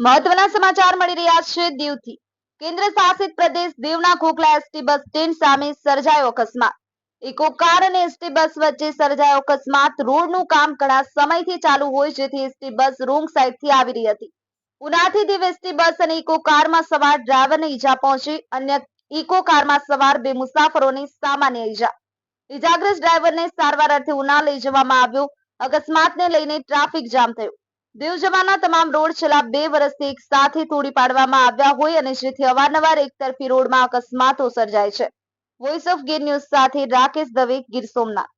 મહત્વના સમાચાર મળી રહ્યા છે દીવથી। કેન્દ્ર શાસિત પ્રદેશ દીવના ખોખલા એસટી બસ સ્ટેન્ડ સામે સર્જાયો અકસ્માત। ઇકો કાર અને એસટી બસ વચ્ચે સર્જાયો અકસ્માત। રોડનું કામ ઘણા સમયથી ચાલુ હોય જેથી એસટી બસ રોંગ સાઈડથી આવી રહી હતી। ઉનાથી દીવ એસટી બસ અને ઇકો કારમાં સવાર ડ્રાઈવરને ઈજા પહોંચી। અન્ય ઇકો કારમાં સવાર બે મુસાફરોને સામાન્ય ઈજા। ઇજાગ્રસ્ત ડ્રાઈવરને સારવાર અર્થે ઉના લઈ જવામાં આવ્યો। અકસ્માતને લઈને ટ્રાફિક જામ થયો। દીવ જવાના તમામ રોડ છેલ્લા 2 વર્ષથી એક સાથે તોડી પાડવામાં આવ્યા હોય અને જેથી અવારનવાર એકતરફી રોડમાં અકસ્માતો સર્જાય છે। વોઇસ ઓફ ગીર ન્યૂઝ સાથે રાકેશ દવે, ગીર સોમનાથ।